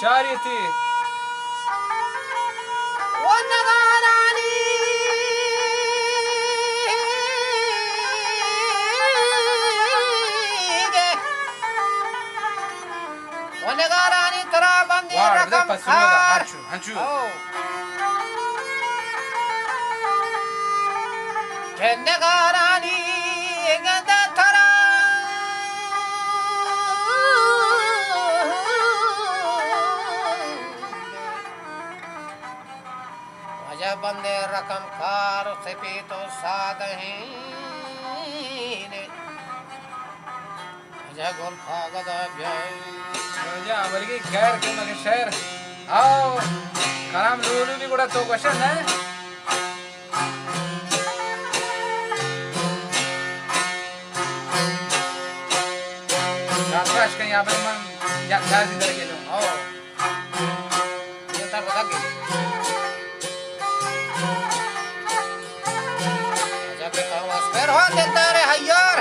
Charity. Guarda, dai passunoda, hanchu. Gennegarani ganda thara Aja bande rakam khar sepi to saadahin Aja gol phagada bhai Ya amalgi khair ke mage share. Aao karam lulu bhi kuda to question hai. Acho que em Abraham já quase daquele. Oh, kita lagi. Aja kita was berhad dentare hayar.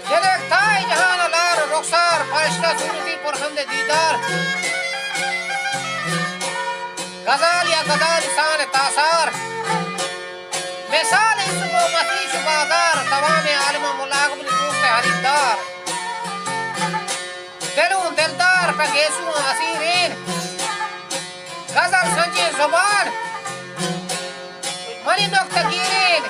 Jadi tay jahan alar roksar farishta surati porhande didar. Gazal ya gazal insan tasar. Misal ismo masih bazar tamam alim mulaq bin dost haridar. Delun deldar pa gesu asirin Gazal sanji zuban Mani nokta girin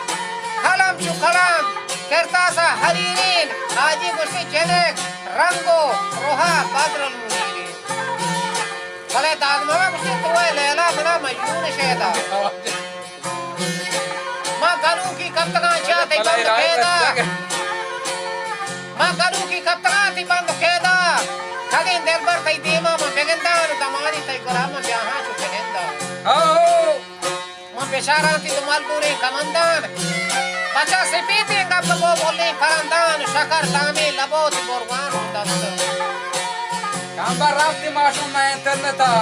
Kalam chu kalam Kertasa haririn Haji gusi jelek Rango roha badral munirin Kale dadmama gusi tuwe lela mana majnun sheda Ma galu ki kaptagan chate band keda Ma galu ki kaptagan ti band keda Kagin delbar tay dima ma begenda damari tay korama biaha chu begenda Oh ma besharan ti dumal pure kamandan bacha sepiti ngap bo bolle parandan shakar tame labot borwan dast Kambar rafti mashum na interneta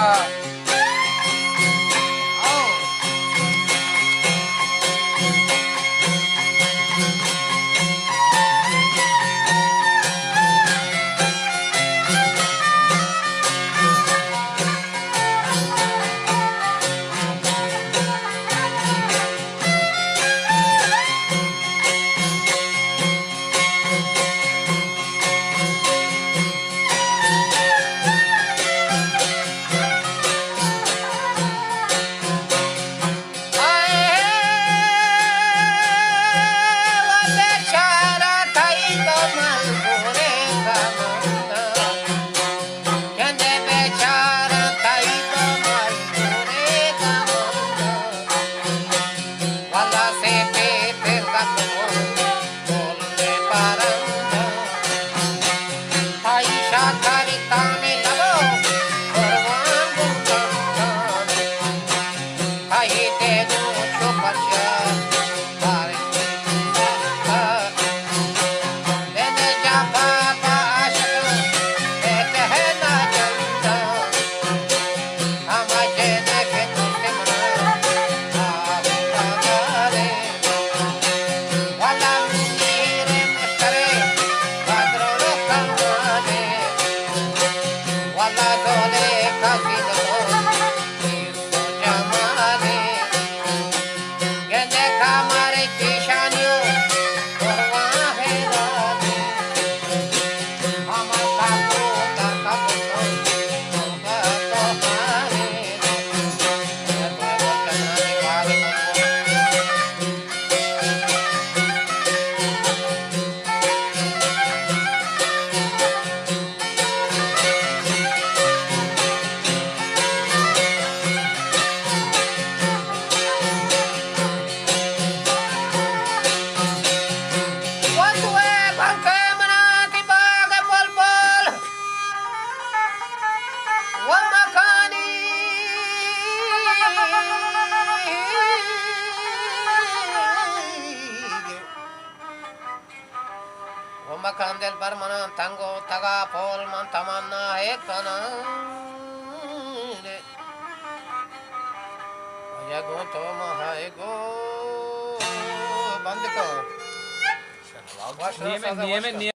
Makandel barmanan tango taga pol man tamanna ekana ya go to mahai go band ko नियम